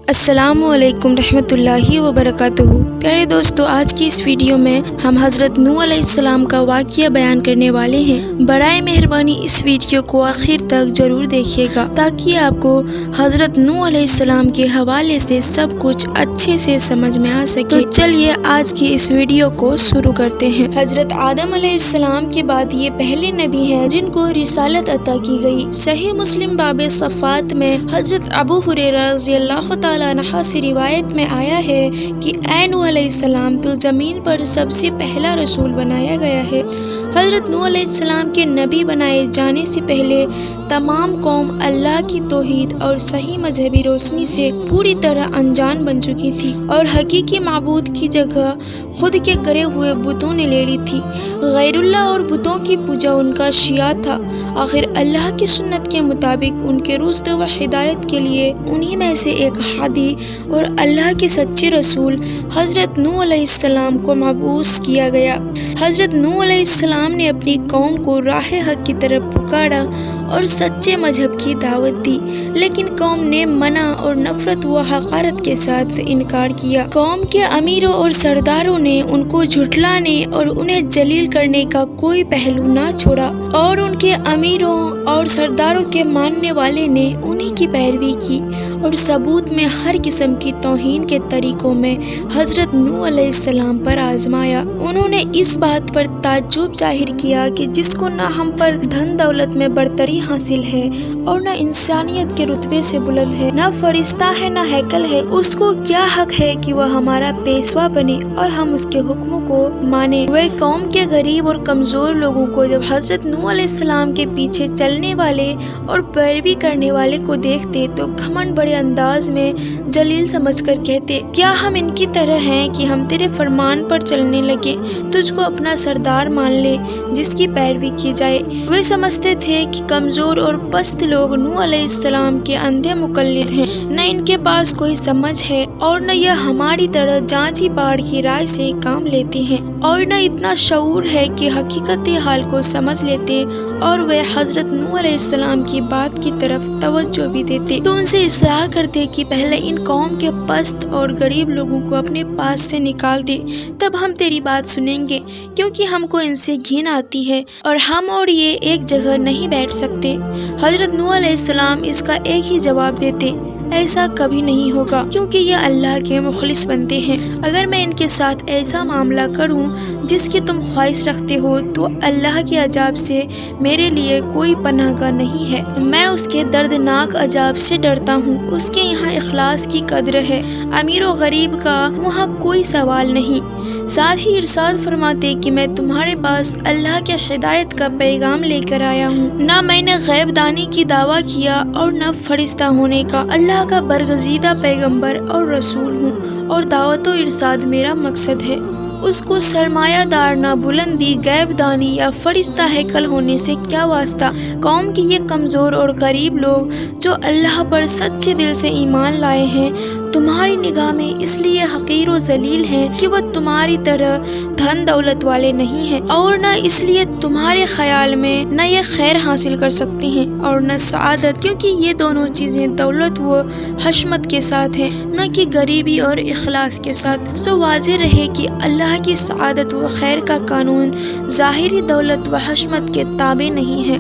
السلام علیکم رحمۃ اللہ وبرکاتہ۔ پیارے دوستو، آج کی اس ویڈیو میں ہم حضرت نوح علیہ السلام کا واقعہ بیان کرنے والے ہیں۔ برائے مہربانی اس ویڈیو کو آخر تک ضرور دیکھیے گا تاکہ آپ کو حضرت نوح علیہ السلام کے حوالے سے سب کچھ اچھے سے سمجھ میں آ سکے۔ تو چلیے آج کی اس ویڈیو کو شروع کرتے ہیں۔ حضرت آدم علیہ السلام کے بعد یہ پہلے نبی ہیں جن کو رسالت عطا کی گئی۔ صحیح مسلم باب صفات میں حضرت ابو ہریرہ رضی اللہ تعالیٰ عنہ سے روایت میں آیا ہے کہ اے نوح علیہ السلام، تو زمین پر سب سے پہلا رسول بنایا گیا ہے۔ حضرت نوح علیہ السلام کے نبی بنائے جانے سے پہلے تمام قوم اللہ کی توحید اور صحیح مذہبی روشنی سے پوری طرح انجان بن چکی تھی اور حقیقی معبود کی جگہ خود کے کرے ہوئے بتوں نے لے لی تھی۔ غیر اللہ اور بتوں کی پوجا ان کا شیعہ تھا۔ آخر اللہ کی سنت کے مطابق ان کے رشد و ہدایت کے لیے انہی میں سے ایک ہادی اور اللہ کے سچے رسول حضرت نوح علیہ السلام کو مبعوث کیا گیا۔ حضرت نوح علیہ السلام نے اپنی قوم کو راہ حق کی طرف پکارا اور سچے مذہب کی دعوت دی، لیکن قوم نے منع اور نفرت و حقارت کے ساتھ انکار کیا۔ قوم کے امیروں اور سرداروں نے ان کو جھٹلانے اور انہیں ذلیل کرنے کا کوئی پہلو نہ چھوڑا، اور ان کے امیروں اور سرداروں کے ماننے والے نے انہی کی پیروی کی اور ثبوت میں ہر قسم کی توہین کے طریقوں میں حضرت نوح علیہ السلام پر آزمایا۔ انہوں نے اس بات پر تعجب ظاہر کیا کہ جس کو نہ ہم پر دھن دولت میں برتری حاصل ہے اور نہ انسانیت کے رتبے سے بلند ہے، نہ فرشتہ ہے نہ ہیکل ہے، اس کو کیا حق ہے کہ وہ ہمارا پیشوا بنے اور ہم اس کے حکموں کو مانیں۔ وہ قوم کے غریب اور کمزور لوگوں کو جب حضرت نوح علیہ السلام کے پیچھے چلنے والے اور پیروی کرنے والے کو دیکھتے تو گھمنڈ بڑے انداز میں ذلیل سمجھ کر کہتے، کیا ہم ان کی طرح ہیں کہ ہم تیرے فرمان پر چلنے لگے، تجھ کو اپنا سردار مان لے جس کی پیروی کی جائے۔ وہ سمجھتے تھے کہ کمزور اور پست لوگ نوح علیہ السلام کے اندھے مقلد ہیں، نہ ان کے پاس کوئی سمجھ ہے اور نہ یہ ہماری طرح جانچی باڑھ کی رائے سے کام لیتے ہیں، اور نہ اتنا شعور ہے کہ حقیقت حال کو سمجھ لیتے اور وہ حضرت نوح علیہ السلام کی بات کی طرف توجہ بھی دیتے۔ تو ان سے اصرار کرتے کہ پہلے ان قوم کے پست اور غریب لوگوں کو اپنے پاس سے نکال دے، تب ہم تیری بات سنیں گے، کیونکہ ہم کو ان سے گھن آتی ہے اور ہم اور یہ ایک جگہ نہیں بیٹھ سکتے۔ حضرت نوح علیہ السلام اس کا ایک ہی جواب دیتے، ایسا کبھی نہیں ہوگا، کیونکہ یہ اللہ کے مخلص بندے ہیں۔ اگر میں ان کے ساتھ ایسا معاملہ کروں جس کی تم خواہش رکھتے ہو تو اللہ کے عذاب سے میرے لیے کوئی پناہ گاہ نہیں ہے۔ میں اس کے دردناک عذاب سے ڈرتا ہوں۔ اس کے یہاں اخلاص کی قدر ہے، امیر و غریب کا وہاں کوئی سوال نہیں۔ ساتھ ہی ارشاد فرماتے کہ میں تمہارے پاس اللہ کے ہدایت کا پیغام لے کر آیا ہوں، نہ میں نے غیب دانی کی دعویٰ کیا اور نہ فرشتہ ہونے کا، اللہ کا برگزیدہ پیغمبر اور رسول ہوں، اور دعوت و ارشاد میرا مقصد ہے۔ اس کو سرمایہ دار نہ بلندی، غیب دانی یا فرشتہ ہیکل ہونے سے کیا واسطہ۔ قوم کے یہ کمزور اور غریب لوگ جو اللہ پر سچے دل سے ایمان لائے ہیں تمہاری نگاہ میں اس لیے حقیر و ذلیل ہیں کہ وہ تمہاری طرح دھن دولت والے نہیں ہیں، اور نہ اس لیے تمہارے خیال میں نہ یہ خیر حاصل کر سکتے ہیں اور نہ سعادت، کیونکہ یہ دونوں چیزیں دولت و حشمت کے ساتھ ہیں، نہ کہ غریبی اور اخلاص کے ساتھ۔ سو واضح رہے کہ اللہ کی سعادت و خیر کا قانون ظاہری دولت و حشمت کے تابع نہیں ہے،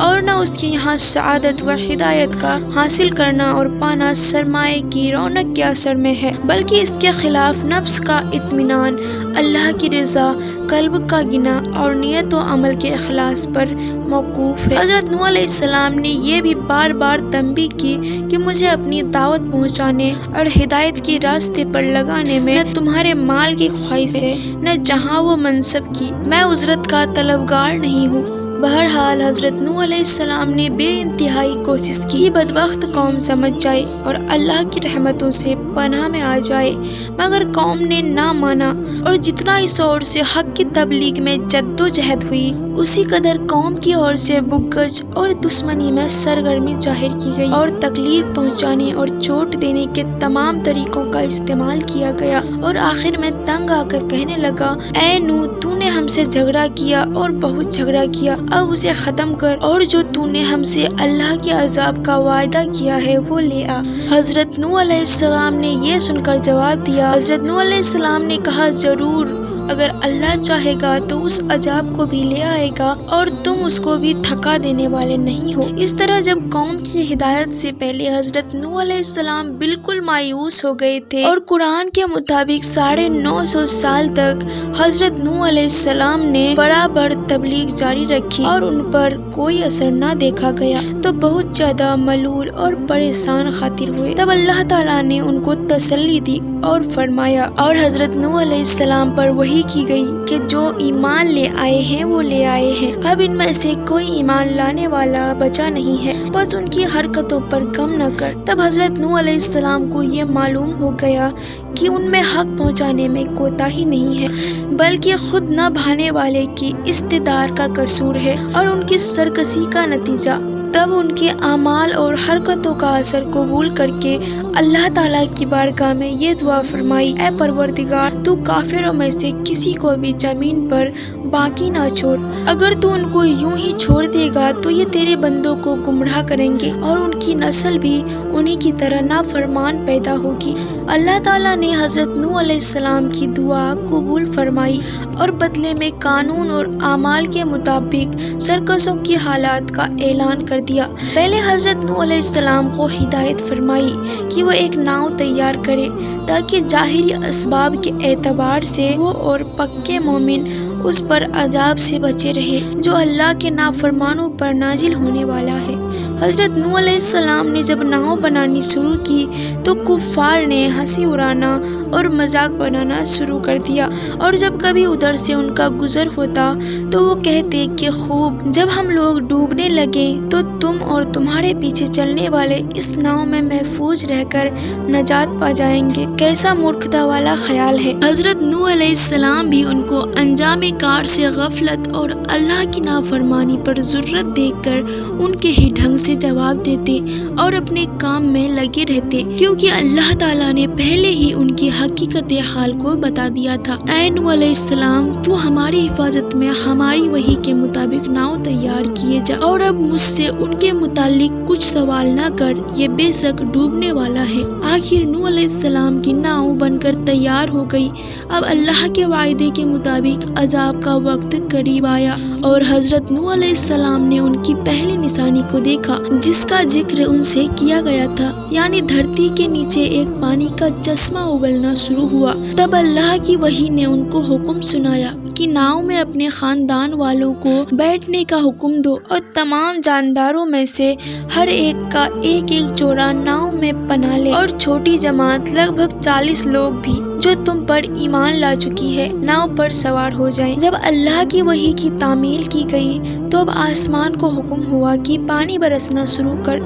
اور نہ اس کے یہاں سعادت و ہدایت کا حاصل کرنا اور پانا سرمایہ کی رونق کے اثر میں ہے، بلکہ اس کے خلاف نفس کا اطمینان، اللہ کی رضا، قلب کا گنا اور نیت و عمل کے اخلاص پر موقوف ہے۔ حضرت نوح علیہ السلام نے یہ بھی بار بار تنبیہ کی کہ مجھے اپنی دعوت پہنچانے اور ہدایت کے راستے پر لگانے میں نہ تمہارے مال کی خواہش ہے نہ جہاں و منصب کی، میں اجرت کا طلبگار نہیں ہوں۔ بہرحال حضرت نوح علیہ السلام نے بے انتہائی کوشش کی بدبخت قوم سمجھ جائے اور اللہ کی رحمتوں سے پناہ میں آ جائے، مگر قوم نے نہ مانا، اور جتنا اس اور سے حق کی تبلیغ میں جد و جہد ہوئی اسی قدر قوم کی اور سے بغض اور دشمنی میں سرگرمی ظاہر کی گئی، اور تکلیف پہنچانے اور چوٹ دینے کے تمام طریقوں کا استعمال کیا گیا، اور آخر میں تنگ آ کر کہنے لگا، اے نوح، تو نے ہم سے جھگڑا کیا اور بہت جھگڑا کیا، اب اسے ختم کر اور جو تو نے ہم سے اللہ کے عذاب کا وعدہ کیا ہے وہ لے آ۔ حضرت نوح علیہ السلام نے یہ سن کر جواب دیا۔ حضرت نوح علیہ السلام نے کہا ضرور، اگر اللہ چاہے گا تو اس عذاب کو بھی لے آئے گا اور تم اس کو بھی تھکا دینے والے نہیں ہو۔ اس طرح جب قوم کی ہدایت سے پہلے حضرت نوح علیہ السلام بالکل مایوس ہو گئے تھے اور قرآن کے مطابق 950 سال تک حضرت نوح علیہ السلام نے برابر تبلیغ جاری رکھی اور ان پر کوئی اثر نہ دیکھا گیا تو بہت زیادہ ملول اور پریشان خاطر ہوئے۔ تب اللہ تعالیٰ نے ان کو تسلی دی اور فرمایا، اور حضرت نوح علیہ السلام پر وحی کی گئی کہ جو ایمان لے آئے ہیں وہ لے آئے ہیں، اب ان میں سے کوئی ایمان لانے والا بچا نہیں ہے، بس ان کی حرکتوں پر غم نہ کر۔ تب حضرت نوح علیہ السلام کو یہ معلوم ہو گیا کہ ان میں حق پہنچانے میں کوتاہی نہیں ہے بلکہ خود نہ بھانے والے کی استدار کا قصور ہے اور ان کی سرکشی کا نتیجہ۔ تب ان کے اعمال اور حرکتوں کا اثر قبول کر کے اللہ تعالیٰ کی بارگاہ میں یہ دعا فرمائی، اے پروردگار، تو کافروں میں سے کسی کو بھی زمین پر باقی نہ چھوڑ۔ اگر تو ان کو یوں ہی چھوڑ دے گا تو یہ تیرے بندوں کو گمراہ کریں گے اور ان کی نسل بھی انہی کی طرح نافرمان پیدا ہوگی۔ اللہ تعالیٰ نے حضرت نوح علیہ السلام کی دعا قبول فرمائی اور بدلے میں قانون اور اعمال کے مطابق سرکشوں کی حالات کا اعلان کر دیا۔ پہلے حضرت نوح علیہ السلام کو ہدایت فرمائی کہ وہ ایک ناؤ تیار کرے تاکہ ظاہری اسباب کے اعتبار سے وہ اور پکے مومن اس پر عذاب سے بچے رہے جو اللہ کے نافرمانوں پر نازل ہونے والا ہے۔ حضرت نوح علیہ السلام نے جب ناؤ بنانی شروع کی تو کفار نے ہنسی اڑانا اور مذاق بنانا شروع کر دیا، اور جب کبھی ادھر سے ان کا گزر ہوتا تو وہ کہتے کہ خوب، جب ہم لوگ ڈوبنے لگے تو تم اور تمہارے پیچھے چلنے والے اس ناؤ میں محفوظ رہ کر نجات پا جائیں گے۔ کیسا مورکھتا والا خیال ہے۔ حضرت نوح علیہ السلام بھی ان کو انجام کار سے غفلت اور اللہ کی نافرمانی پر ضرورت دیکھ کر ان کے ہی ڈھنگ سے جواب دیتے اور اپنے کام میں لگے رہتے، کیونکہ اللہ تعالیٰ نے پہلے ہی ان کی حقیقت حال کو بتا دیا تھا۔ اے نوح علیہ السلام، تو ہماری حفاظت میں ہماری وحی کے مطابق ناؤ تیار کیے جا اور اب مجھ سے ان کے متعلق کچھ سوال نہ کر، یہ بے شک ڈوبنے والا ہے۔ آخر نوح علیہ السلام کی ناؤ بن کر تیار ہو گئی۔ اب اللہ کے وعدے کے مطابق عذاب کا وقت قریب آیا اور حضرت نوح علیہ السلام نے ان کی پہلی نشانی کو دیکھا جس کا ذکر ان سے کیا گیا تھا، یعنی دھرتی کے نیچے ایک پانی کا چشمہ ابلنا شروع ہوا۔ تب اللہ کی وحی نے ان کو حکم سنایا کہ ناؤ میں اپنے خاندان والوں کو بیٹھنے کا حکم دو اور تمام جانداروں میں سے ہر ایک کا ایک ایک جوڑا ناؤ میں پناہ لے، اور چھوٹی جماعت لگ بھگ 40 لوگ بھی جو تم پر ایمان لا چکی ہے ناؤ پر سوار ہو جائیں۔ جب اللہ کی وحی کی تعمیل کی گئی تو اب آسمان کو حکم ہوا کہ پانی برسنا شروع کر،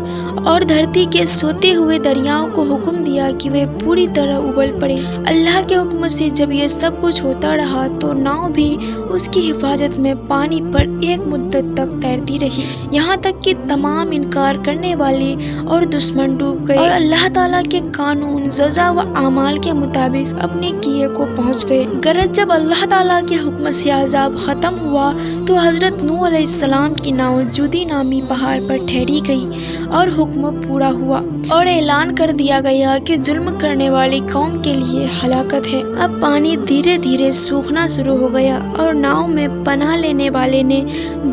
اور دھرتی کے سوتے ہوئے دریاؤں کو حکم دیا کہ وہ پوری طرح ابل پڑے۔ اللہ کے حکم سے جب یہ سب کچھ ہوتا رہا تو ناؤ بھی اس کی حفاظت میں پانی پر ایک مدت تک تیرتی رہی، یہاں تک کہ تمام انکار کرنے والے اور دشمن ڈوب گئے اور اللہ تعالیٰ کے قانون، سزا و اعمال کے مطابق اپنے کیے کو پہنچ گئے۔ غرض جب اللہ تعالیٰ کے حکم سے عذاب ختم ہوا تو حضرت نوح علیہ السلام کی ناؤ جودی نامی پہاڑ پر ٹھہری گئی اور حکم پورا ہوا اور اعلان کر دیا گیا کہ ظلم کرنے والی قوم کے لیے ہلاکت ہے۔ اب پانی دھیرے دھیرے سوکھنا شروع ہو گیا اور ناؤ میں پناہ لینے والے نے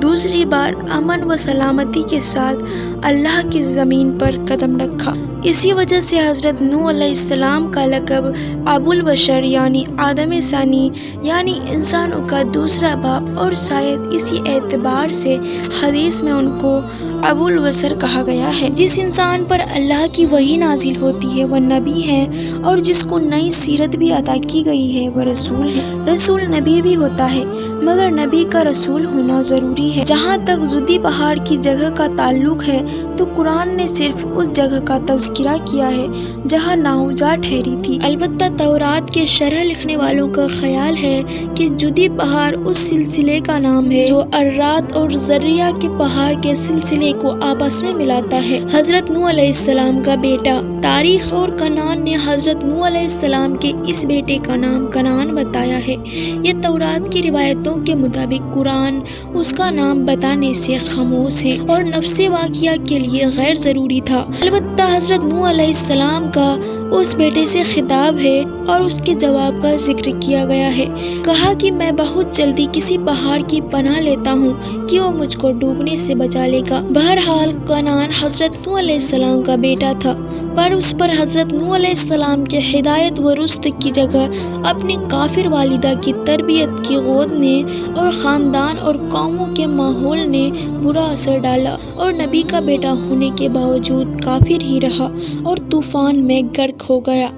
دوسری بار امن و سلامتی کے ساتھ اللہ کی زمین پر قدم رکھا۔ اسی وجہ سے حضرت نوح علیہ السلام کا لقب ابو البشر یعنی آدم ثانی یعنی انسانوں کا دوسرا باپ، اور شاید اسی اعتبار سے حدیث میں ان کو ابو البشر کہا گیا ہے۔ جس انسان پر اللہ کی وحی نازل ہوتی ہے وہ نبی ہے، اور جس کو نئی سیرت بھی عطا کی گئی ہے وہ رسول ہے۔ رسول نبی بھی ہوتا ہے مگر نبی کا رسول ہونا ضروری ہے۔ جہاں تک زودی پہاڑ کی جگہ کا تعلق ہے تو قرآن نے صرف اس جگہ کا تذکرہ کیا ہے جہاں ناؤ جا ٹھہری تھی۔ البتہ تورات کے شرح لکھنے والوں کا خیال ہے کہ جودی پہاڑ اس سلسلے کا نام ہے جو ارات اور ذریہ کے پہاڑ کے سلسلے کو آپس میں ملاتا ہے۔ حضرت نوح علیہ السلام کا بیٹا۔ تاریخ اور کنعان نے حضرت نوح علیہ السلام کے اس بیٹے کا نام کنعان بتایا ہے۔ یہ تورات کی روایتوں کے مطابق قرآن اس کا نام بتانے سے خاموش ہے اور نفس واقعہ کے لیے غیر ضروری تھا۔ البتہ حضرت نوح علیہ السلام کا اس بیٹے سے خطاب ہے اور اس کے جواب کا ذکر کیا گیا ہے۔ کہا کہ میں بہت جلدی کسی پہاڑ کی پناہ لیتا ہوں کہ وہ مجھ کو ڈوبنے سے بچا لے گا۔ بہرحال کنعان حضرت نوح علیہ السلام کا بیٹا تھا، پر اس پر حضرت نوح علیہ السلام کے ہدایت و رشد کی جگہ اپنی کافر والدہ کی تربیت کی گود نے اور خاندان اور قوموں کے ماحول نے برا اثر ڈالا، اور نبی کا بیٹا ہونے کے باوجود کافر ہی رہا اور طوفان میں غرق ہو گیا۔